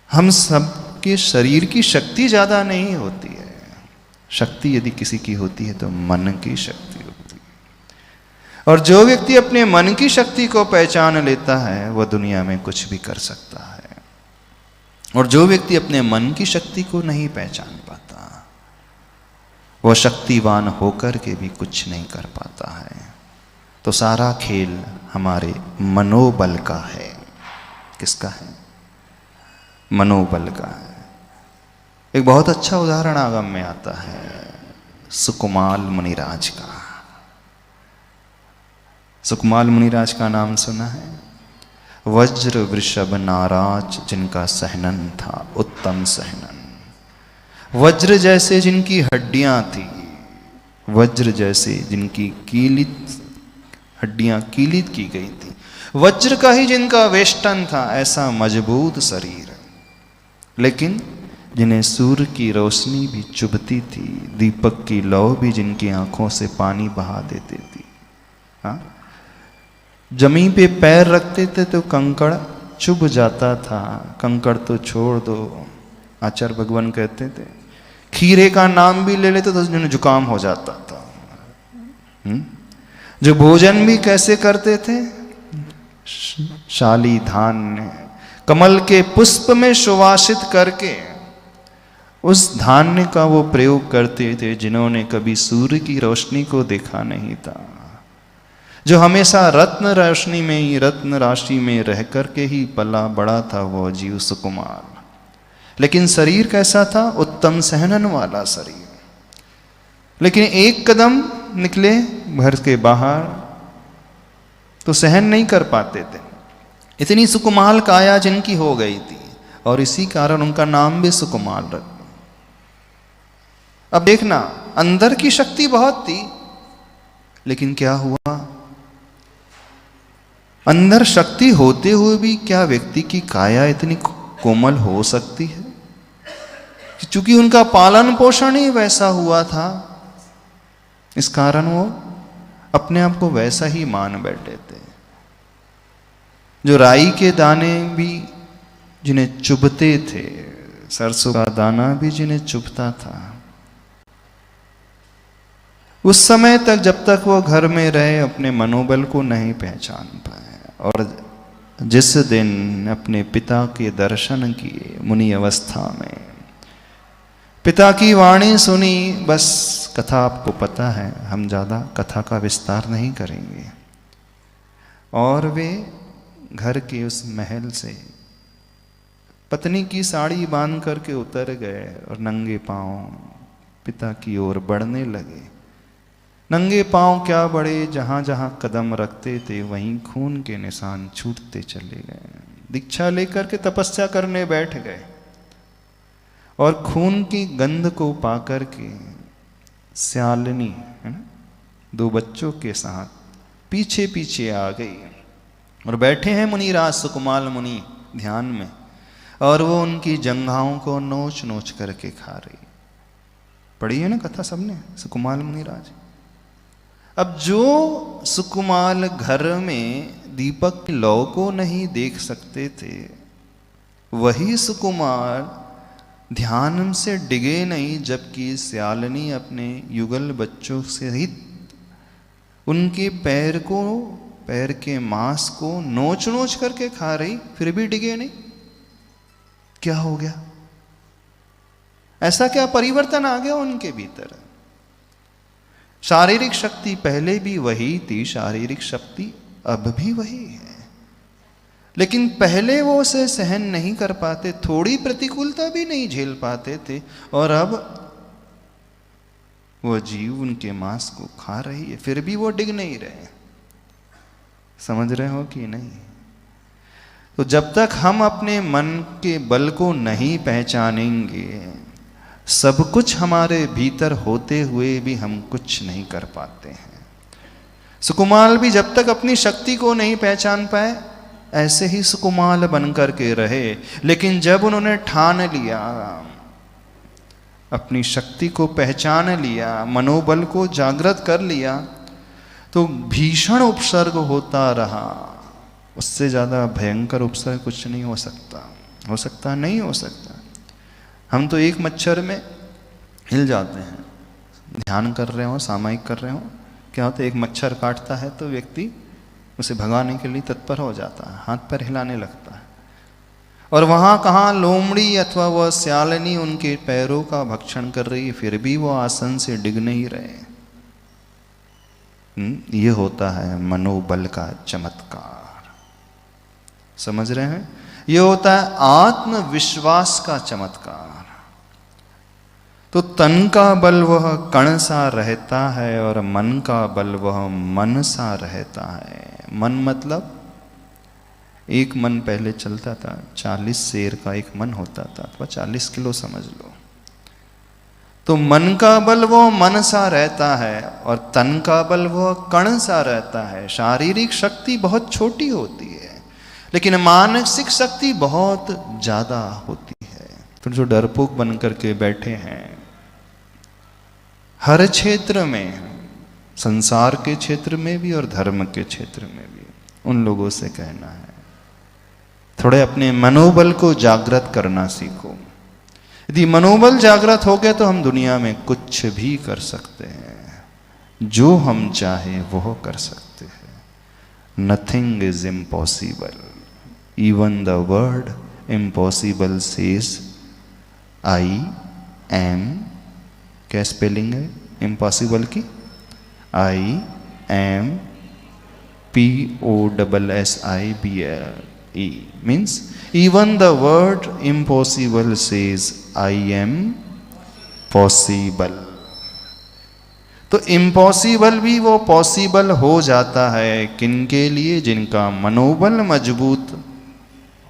हम सबके शरीर की शक्ति ज़्यादा नहीं होती है। शक्ति यदि किसी की होती है तो मन की शक्ति होती है। और जो व्यक्ति अपने मन की शक्ति को पहचान लेता है वह दुनिया में कुछ भी कर सकता है। और जो व्यक्ति अपने मन की शक्ति को नहीं पहचान पाता वह शक्तिवान होकर के भी कुछ नहीं कर पाता है। तो सारा खेल हमारे मनोबल का है। किसका है? मनोबल का है। एक बहुत अच्छा उदाहरण आगम में आता है सुकुमाल मुनिराज का। सुकुमाल मुनिराज का नाम सुना है? वज्र वृषभ नाराज जिनका सहनन था उत्तम सहनन। वज्र जैसे जिनकी हड्डियां थी, वज्र जैसे जिनकी कीलित हड्डियां कीलित की गई थी, वज्र का ही जिनका वेष्टन था, ऐसा मजबूत शरीर। लेकिन जिन्हें सूर्य की रोशनी भी चुभती थी, दीपक की लौ भी जिनकी आंखों से पानी बहा देती थी। हाँ, जमीन पे पैर रखते थे तो कंकड़ चुभ जाता था। कंकड़ तो छोड़ दो, आचार्य भगवान कहते थे खीरे का नाम भी ले लेते तो जिन्हें जुकाम हो जाता था। जो भोजन भी कैसे करते थे? शाली धान्य कमल के पुष्प में सुवासित करके उस धान्य का वो प्रयोग करते थे जिन्होंने कभी सूर्य की रोशनी को देखा नहीं था। जो हमेशा रत्न रोशनी में ही, रत्न राशि में रह करके ही पला बड़ा था वो जीव सुकुमार। लेकिन शरीर कैसा था? उत्तम सहनन वाला शरीर। लेकिन एक कदम निकले घर के बाहर तो सहन नहीं कर पाते थे। इतनी सुकुमाल काया जिनकी हो गई थी और इसी कारण उनका नाम भी सुकुमाल रख। अब देखना, अंदर की शक्ति बहुत थी, लेकिन क्या हुआ? अंदर शक्ति होते हुए भी क्या व्यक्ति की काया इतनी कोमल हो सकती है? क्योंकि उनका पालन पोषण ही वैसा हुआ था, इस कारण वो अपने आप को वैसा ही मान बैठे थे। जो राई के दाने भी जिन्हें चुभते थे, सरसों का दाना भी जिन्हें चुभता था, उस समय तक जब तक वो घर में रहे अपने मनोबल को नहीं पहचान पाए। और जिस दिन अपने पिता के दर्शन किए मुनि अवस्था में, पिता की वाणी सुनी, बस कथा आपको पता है, हम ज़्यादा कथा का विस्तार नहीं करेंगे। और वे घर के उस महल से पत्नी की साड़ी बांध करके उतर गए और नंगे पांव पिता की ओर बढ़ने लगे। नंगे पांव क्या बढ़े, जहां जहां कदम रखते थे वहीं खून के निशान छूटते चले गए। दीक्षा लेकर के तपस्या करने बैठ गए और खून की गंध को पाकर के स्यालिनी दो बच्चों के साथ पीछे पीछे आ गई और बैठे हैं मुनिराज सुकुमाल मुनि ध्यान में, और वो उनकी जंघाओं को नोच नोच करके खा रही। पढ़ी है ना कथा सबने, सुकुमाल मुनिराज। अब जो सुकुमाल घर में दीपक की लौ को नहीं देख सकते थे, वही सुकुमार ध्यान से डिगे नहीं, जबकि स्यालिनी अपने युगल बच्चों सहित उनके पैर को, पैर के मांस को नोच नोच करके खा रही, फिर भी डिगे नहीं। क्या हो गया? ऐसा क्या परिवर्तन आ गया उनके भीतर? शारीरिक शक्ति पहले भी वही थी, शारीरिक शक्ति अब भी वही है, लेकिन पहले वो उसे सहन नहीं कर पाते, थोड़ी प्रतिकूलता भी नहीं झेल पाते थे, और अब वो जीव उनके मांस को खा रही है, फिर भी वो डिग नहीं रहे। समझ रहे हो कि नहीं? तो जब तक हम अपने मन के बल को नहीं पहचानेंगे, सब कुछ हमारे भीतर होते हुए भी हम कुछ नहीं कर पाते हैं। सुकुमाल भी जब तक अपनी शक्ति को नहीं पहचान पाए, ऐसे ही सुकुमाल बनकर के रहे। लेकिन जब उन्होंने ठान लिया, अपनी शक्ति को पहचान लिया, मनोबल को जागृत कर लिया, तो भीषण उपसर्ग होता रहा। उससे ज़्यादा भयंकर उपसर्ग कुछ नहीं हो सकता। हो सकता है? नहीं हो सकता। हम तो एक मच्छर में हिल जाते हैं, ध्यान कर रहे हो, सामायिक कर रहे हो, क्या होता है एक मच्छर काटता है तो व्यक्ति उसे भगाने के लिए तत्पर हो जाता है, हाथ पैर हिलाने लगता है। और वहाँ कहाँ लोमड़ी अथवा वह स्यालिनी उनके पैरों का भक्षण कर रही है, फिर भी वो आसन से डिग नहीं रहे। ये होता है मनोबल का चमत्कार। समझ रहे हैं? ये होता है आत्मविश्वास का चमत्कार। तो तन का बल वह कण सा रहता है और मन का बल वह मन सा रहता है। मन मतलब एक मन पहले चलता था, 40 शेर का एक मन होता था, अथवा 40 किलो समझ लो। तो मन का बल वो मन सा रहता है और तन का बल वो कण सा रहता है। शारीरिक शक्ति बहुत छोटी होती है, लेकिन मानसिक शक्ति बहुत ज्यादा होती है। तो जो डरपोक बन करके बैठे हैं हर क्षेत्र में, संसार के क्षेत्र में भी और धर्म के क्षेत्र में भी, उन लोगों से कहना है थोड़े अपने मनोबल को जागृत करना सीखो। यदि मनोबल जागृत हो गया तो हम दुनिया में कुछ भी कर सकते हैं, जो हम चाहे वो कर सकते हैं। Nothing is impossible, even the word impossible says I am. क्या स्पेलिंग है इम्पॉसिबल की? I am POSSIBLE means even the word impossible says I am possible। तो इम्पॉसिबल भी वो पॉसिबल हो जाता है किनके लिए? जिनका मनोबल मजबूत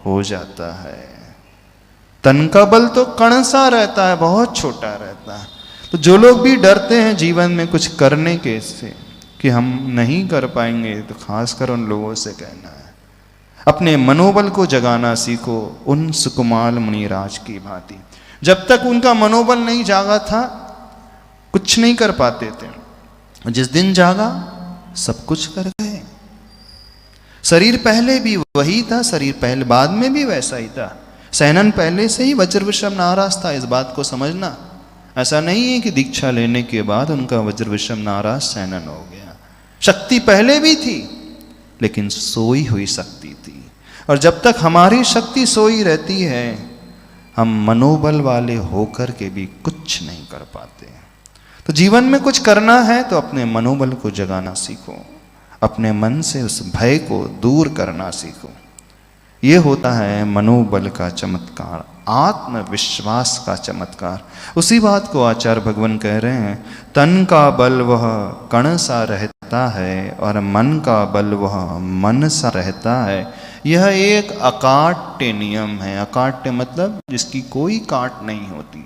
हो जाता है। तन का बल तो कण सा रहता है, बहुत छोटा रहता है। तो जो लोग भी डरते हैं जीवन में कुछ करने के से कि हम नहीं कर पाएंगे, तो खासकर उन लोगों से कहना है अपने मनोबल को जगाना सीखो, उन सुकुमार मुनिराज की भांति। जब तक उनका मनोबल नहीं जागा था कुछ नहीं कर पाते थे, जिस दिन जागा सब कुछ कर गए। शरीर पहले भी वही था, शरीर पहले बाद में भी वैसा ही था। सैनन पहले से ही वज्र विषम नाराज था, इस बात को समझना। ऐसा नहीं है कि दीक्षा लेने के बाद उनका वज्र विषम नाराज सैनन हो गया। शक्ति पहले भी थी, लेकिन सोई हुई शक्ति थी। और जब तक हमारी शक्ति सोई रहती है, हम मनोबल वाले होकर के भी कुछ नहीं कर पाते। तो जीवन में कुछ करना है तो अपने मनोबल को जगाना सीखो, अपने मन से उस भय को दूर करना सीखो। ये होता है मनोबल का चमत्कार, आत्मविश्वास का चमत्कार। उसी बात को आचार्य भगवान कह रहे हैं, तन का बल वह कण सा रहता है और मन का बल वह मन सा रहता है। यह एक अकाट्य नियम है। अकाट्य मतलब जिसकी कोई काट नहीं होती,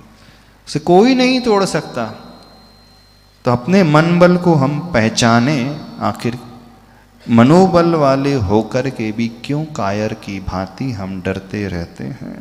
उसे कोई नहीं तोड़ सकता। तो अपने मन बल को हम पहचाने, आखिर मनोबल वाले होकर के भी क्यों कायर की भांति हम डरते रहते हैं।